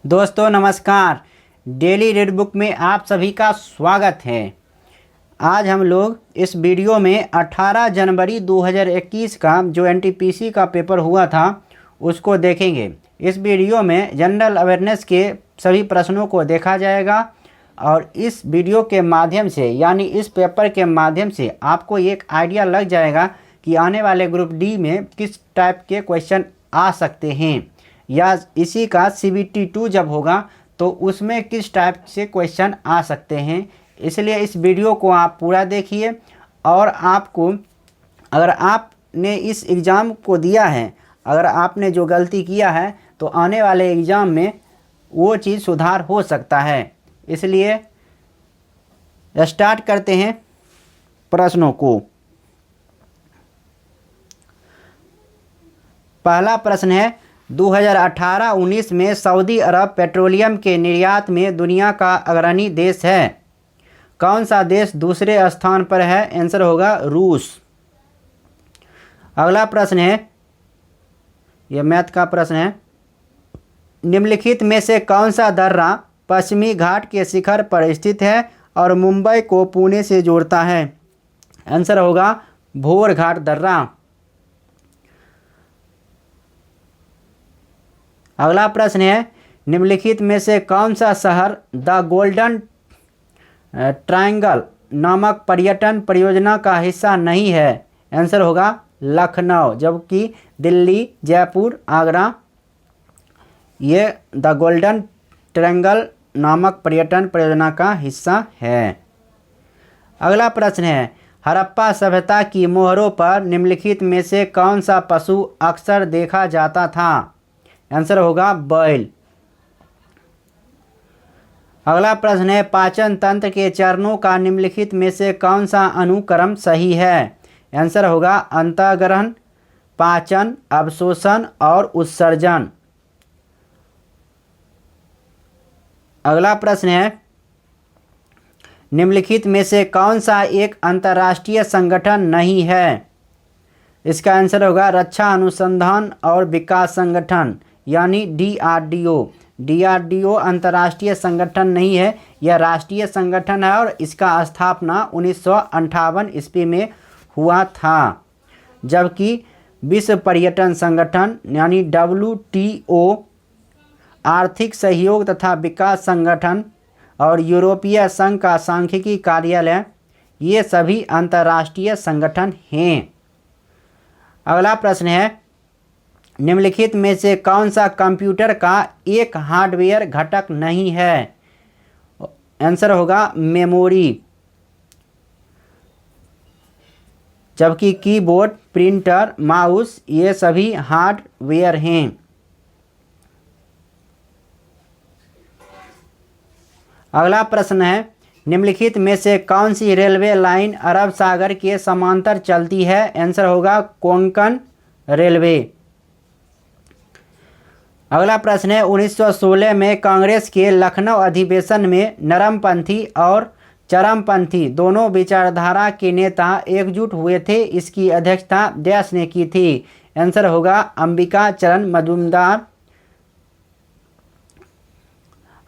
दोस्तों नमस्कार। Daily read book में आप सभी का स्वागत है। आज हम लोग इस वीडियो में 18 जनवरी 2021 का जो एनटीपीसी का पेपर हुआ था उसको देखेंगे। इस वीडियो में जनरल अवेयरनेस के सभी प्रश्नों को देखा जाएगा और इस वीडियो के माध्यम से यानी इस पेपर के माध्यम से आपको एक आइडिया लग जाएगा कि आने वाले ग्रुप डी में किस टाइप के क्वेश्चन आ सकते हैं या इसी का CBT 2 जब होगा तो उसमें किस टाइप से क्वेश्चन आ सकते हैं। इसलिए इस वीडियो को आप पूरा देखिए और आपको अगर आपने इस एग्ज़ाम को दिया है, अगर आपने जो गलती किया है तो आने वाले एग्ज़ाम में वो चीज़ सुधार हो सकता है। इसलिए स्टार्ट करते हैं प्रश्नों को। पहला प्रश्न है 2018-19 में सऊदी अरब पेट्रोलियम के निर्यात में दुनिया का अग्रणी देश है। कौन सा देश दूसरे स्थान पर है? आंसर होगा रूस। अगला प्रश्न है, यह मैथ का प्रश्न है, निम्नलिखित में से कौन सा दर्रा पश्चिमी घाट के शिखर पर स्थित है और मुंबई को पुणे से जोड़ता है? आंसर होगा भोर घाट दर्रा। अगला प्रश्न है, निम्नलिखित में से कौन सा शहर द गोल्डन ट्रायंगल नामक पर्यटन परियोजना का हिस्सा नहीं है? आंसर होगा लखनऊ, जबकि दिल्ली, जयपुर, आगरा ये द गोल्डन ट्रायंगल नामक पर्यटन परियोजना का हिस्सा है। अगला प्रश्न है, हड़प्पा सभ्यता की मोहरों पर निम्नलिखित में से कौन सा पशु अक्सर देखा जाता था? आंसर होगा बैल। अगला प्रश्न है, पाचन तंत्र के चरणों का निम्नलिखित में से कौन सा अनुक्रम सही है? आंसर होगा अंतःग्रहण, पाचन, अवशोषण और उत्सर्जन। अगला प्रश्न है, निम्नलिखित में से कौन सा एक अंतर्राष्ट्रीय संगठन नहीं है? इसका आंसर होगा रक्षा अनुसंधान और विकास संगठन यानी DRDO। DRDO अंतर्राष्ट्रीय संगठन नहीं है, यह राष्ट्रीय संगठन है और इसका स्थापना 1958 ईस्वी में हुआ था। जबकि विश्व पर्यटन संगठन यानी WTO, आर्थिक सहयोग तथा विकास संगठन और यूरोपीय संघ का सांख्यिकी कार्यालय ये सभी अंतर्राष्ट्रीय संगठन हैं। अगला प्रश्न है, निम्नलिखित में से कौन सा कंप्यूटर का एक हार्डवेयर घटक नहीं है? आंसर होगा मेमोरी, जबकि कीबोर्ड, प्रिंटर, माउस ये सभी हार्डवेयर हैं। अगला प्रश्न है, निम्नलिखित में से कौन सी रेलवे लाइन अरब सागर के समांतर चलती है? आंसर होगा कोंकण रेलवे। अगला प्रश्न है, 1916 में कांग्रेस के लखनऊ अधिवेशन में नरमपंथी और चरमपंथी दोनों विचारधारा के नेता एकजुट हुए थे। इसकी अध्यक्षता डैश ने की थी? आंसर होगा अंबिका चरण मजूमदार।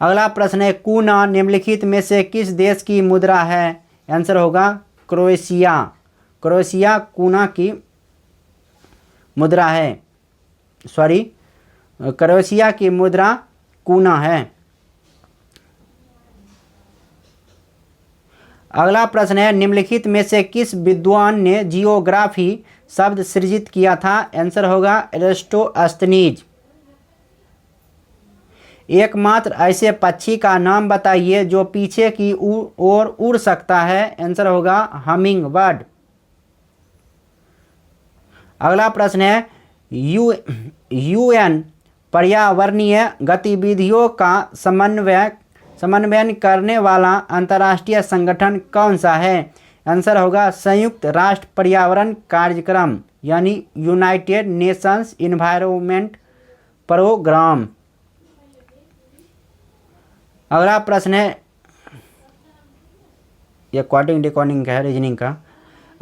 अगला प्रश्न है, कूना निम्नलिखित में से किस देश की मुद्रा है? आंसर होगा क्रोएशिया। क्रोएशिया कूना की मुद्रा है, क्रोएशिया की मुद्रा कूना है। अगला प्रश्न है, निम्नलिखित में से किस विद्वान ने जियोग्राफी शब्द सृजित किया था? आंसर होगा एरिस्टोस्थनीज। एकमात्र ऐसे पक्षी का नाम बताइए जो पीछे की ओर उड़ सकता है? आंसर होगा हमिंग बर्ड। अगला प्रश्न है, UN पर्यावरणीय गतिविधियों का समन्वयन करने वाला अंतर्राष्ट्रीय संगठन कौन सा है? आंसर होगा संयुक्त राष्ट्र पर्यावरण कार्यक्रम यानी यूनाइटेड नेशंस इन्वायरमेंट प्रोग्राम। अगला प्रश्न है, यह क्वाड्रिंग डिकोडिंग का है, रीजनिंग का।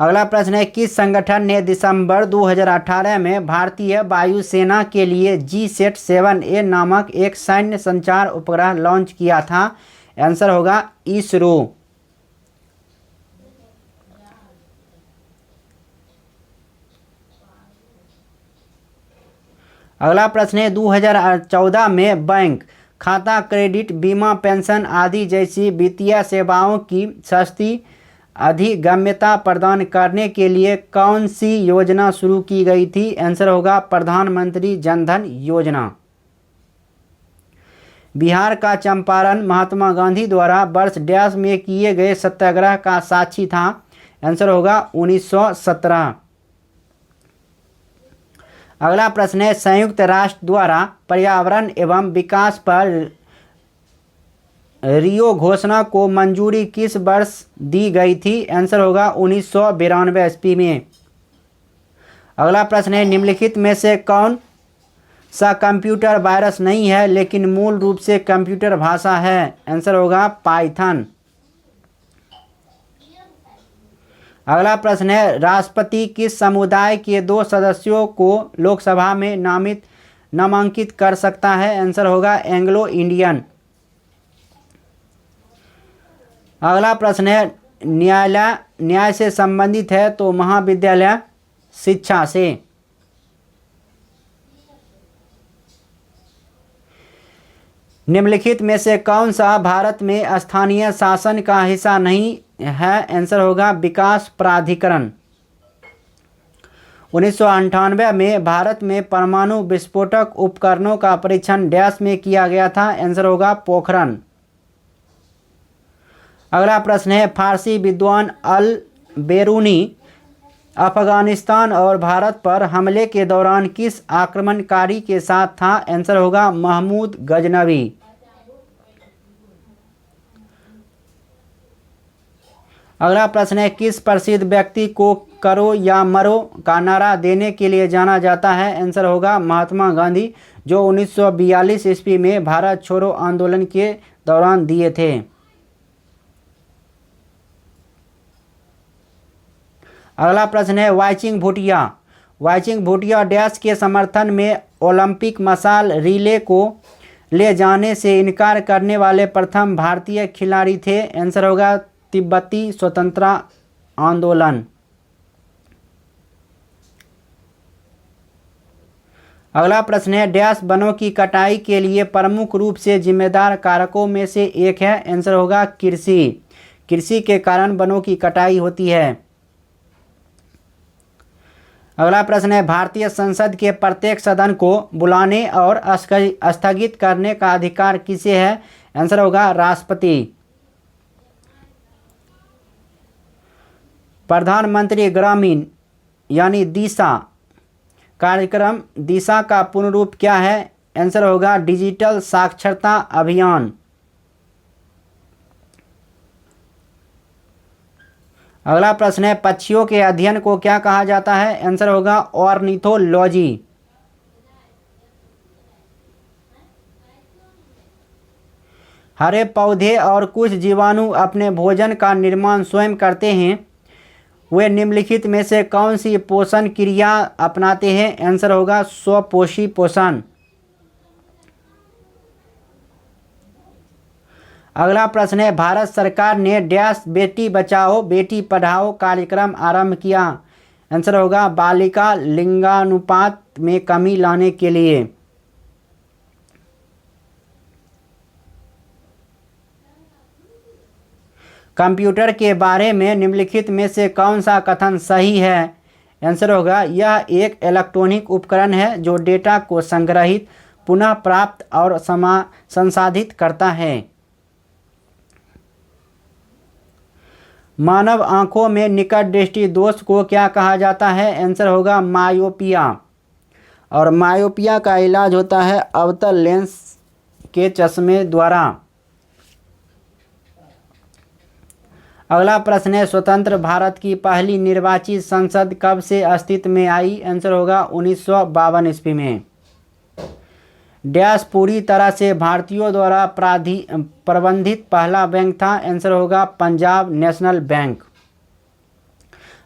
अगला प्रश्न है, किस संगठन ने दिसंबर 2018 में भारतीय वायुसेना के लिए GSAT-7A नामक एक सैन्य संचार उपग्रह लॉन्च किया था? आंसर होगा इसरो। अगला प्रश्न है, 2014 में बैंक खाता, क्रेडिट, बीमा, पेंशन आदि जैसी वित्तीय सेवाओं की सस्ती अधिगम्यता प्रदान करने के लिए कौन सी योजना शुरू की गई थी? आंसर होगा प्रधानमंत्री जन धन योजना। बिहार का चंपारण महात्मा गांधी द्वारा वर्ष डैश में किए गए सत्याग्रह का साक्षी था? आंसर होगा 1917। अगला प्रश्न है, संयुक्त राष्ट्र द्वारा पर्यावरण एवं विकास पर रियो घोषणा को मंजूरी किस वर्ष दी गई थी? आंसर होगा 1992 ईस्वी में। अगला प्रश्न है, निम्नलिखित में से कौन सा कंप्यूटर वायरस नहीं है लेकिन मूल रूप से कंप्यूटर भाषा है? आंसर होगा पाइथन। अगला प्रश्न है, राष्ट्रपति किस समुदाय के 2 सदस्यों को लोकसभा में नामांकित कर सकता है? आंसर होगा एंग्लो इंडियन। अगला प्रश्न है, न्यायालय न्याय से संबंधित है तो महाविद्यालय शिक्षा से। निम्नलिखित में से कौन सा भारत में स्थानीय शासन का हिस्सा नहीं है? आंसर होगा विकास प्राधिकरण। 1998 में भारत में परमाणु विस्फोटक उपकरणों का परीक्षण डैश में किया गया था? आंसर होगा पोखरण। अगला प्रश्न है, फारसी विद्वान अल बेरूनी अफगानिस्तान और भारत पर हमले के दौरान किस आक्रमणकारी के साथ था? आंसर होगा महमूद गजनवी। अगला प्रश्न है, किस प्रसिद्ध व्यक्ति को करो या मरो का नारा देने के लिए जाना जाता है? आंसर होगा महात्मा गांधी, जो 1942 ईस्वी में भारत छोड़ो आंदोलन के दौरान दिए थे। अगला प्रश्न है, वाईचिंग भूटिया डैश के समर्थन में ओलंपिक मशाल रिले को ले जाने से इनकार करने वाले प्रथम भारतीय खिलाड़ी थे? आंसर होगा तिब्बती स्वतंत्रता आंदोलन। अगला प्रश्न है, डैश वनों की कटाई के लिए प्रमुख रूप से जिम्मेदार कारकों में से एक है? आंसर होगा कृषि के कारण वनों की कटाई होती है। अगला प्रश्न है, भारतीय संसद के प्रत्येक सदन को बुलाने और स्थगित करने का अधिकार किसे है? आंसर होगा राष्ट्रपति। प्रधानमंत्री ग्रामीण यानी दिशा कार्यक्रम दिशा का पूर्ण रूप क्या है? आंसर होगा डिजिटल साक्षरता अभियान। अगला प्रश्न है, पक्षियों के अध्ययन को क्या कहा जाता है? आंसर होगा ऑर्निथोलॉजी। हरे पौधे और कुछ जीवाणु अपने भोजन का निर्माण स्वयं करते हैं, वे निम्नलिखित में से कौन सी पोषण क्रिया अपनाते हैं? आंसर होगा स्वपोषी पोषण। अगला प्रश्न है, भारत सरकार ने डैश बेटी बचाओ बेटी पढ़ाओ कार्यक्रम आरंभ किया? आंसर होगा बालिका लिंगानुपात में कमी लाने के लिए। कंप्यूटर के बारे में निम्नलिखित में से कौन सा कथन सही है? आंसर होगा यह एक इलेक्ट्रॉनिक उपकरण है जो डेटा को संग्रहित, पुनः प्राप्त और संसाधित करता है। मानव आंखों में निकट दृष्टि दोष को क्या कहा जाता है? आंसर होगा मायोपिया। और मायोपिया का इलाज होता है अवतल लेंस के चश्मे द्वारा। अगला प्रश्न है, स्वतंत्र भारत की पहली निर्वाचित संसद कब से अस्तित्व में आई? आंसर होगा 1952 ईस्वी में। डैश पूरी तरह से भारतीयों द्वारा प्रबंधित पहला बैंक था? आंसर होगा पंजाब नेशनल बैंक।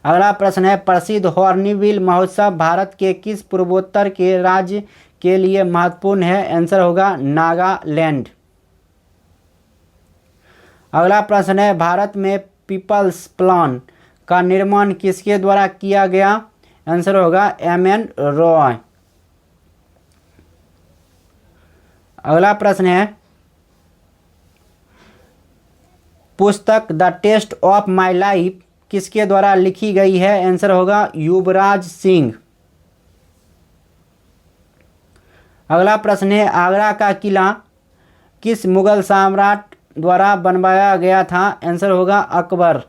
अगला प्रश्न है, प्रसिद्ध हॉर्नबिल महोत्सव भारत के किस पूर्वोत्तर के राज्य के लिए महत्वपूर्ण है? आंसर होगा नागालैंड। अगला प्रश्न है, भारत में पीपल्स प्लान का निर्माण किसके द्वारा किया गया? आंसर होगा एम.एन. रॉय। अगला प्रश्न है, पुस्तक the test of my life किसके द्वारा लिखी गई है? आंसर होगा युवराज सिंह। अगला प्रश्न है, आगरा का किला किस मुगल सम्राट द्वारा बनवाया गया था? आंसर होगा अकबर।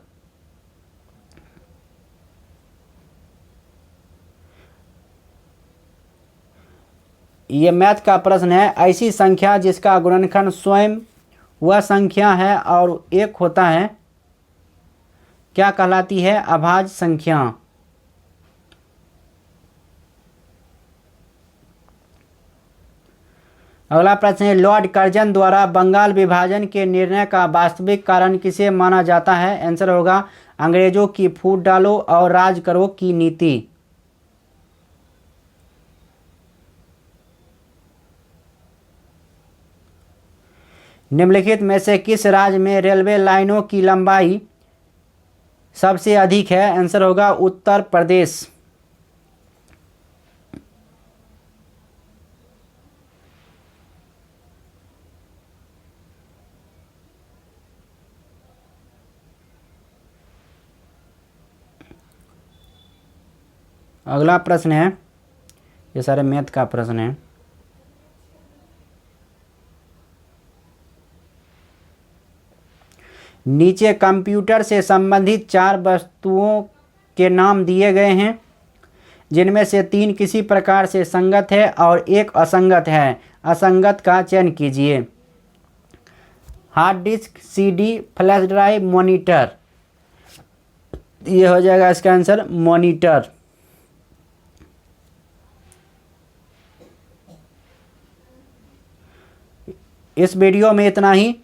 ये मैथ का प्रश्न है, ऐसी संख्या जिसका गुणनखंड स्वयं वह संख्या है और एक होता है, क्या कहलाती है? अभाज्य संख्या। अगला प्रश्न है, लॉर्ड कर्जन द्वारा बंगाल विभाजन के निर्णय का वास्तविक कारण किसे माना जाता है? आंसर होगा अंग्रेजों की फूट डालो और राज करो की नीति। निम्नलिखित में से किस राज्य में रेलवे लाइनों की लंबाई सबसे अधिक है? आंसर होगा उत्तर प्रदेश। अगला प्रश्न है, ये सारे मैथ का प्रश्न है, नीचे कंप्यूटर से संबंधित 4 वस्तुओं के नाम दिए गए हैं, जिनमें से 3 किसी प्रकार से संगत है और एक असंगत है। असंगत का चयन कीजिए। Hard disk, CD, flash drive, monitor. ये हो जाएगा इसका आंसर मॉनिटर। इस वीडियो में इतना ही।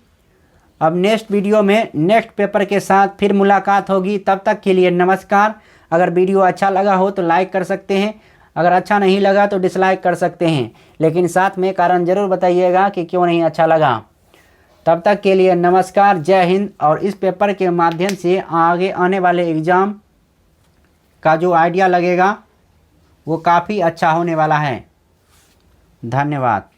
अब नेक्स्ट वीडियो में नेक्स्ट पेपर के साथ फिर मुलाकात होगी। तब तक के लिए नमस्कार। अगर वीडियो अच्छा लगा हो तो लाइक कर सकते हैं, अगर अच्छा नहीं लगा तो डिसलाइक कर सकते हैं, लेकिन साथ में कारण ज़रूर बताइएगा कि क्यों नहीं अच्छा लगा। तब तक के लिए नमस्कार, जय हिंद। और इस पेपर के माध्यम से आगे आने वाले एग्ज़ाम का जो आइडिया लगेगा वो काफ़ी अच्छा होने वाला है। धन्यवाद।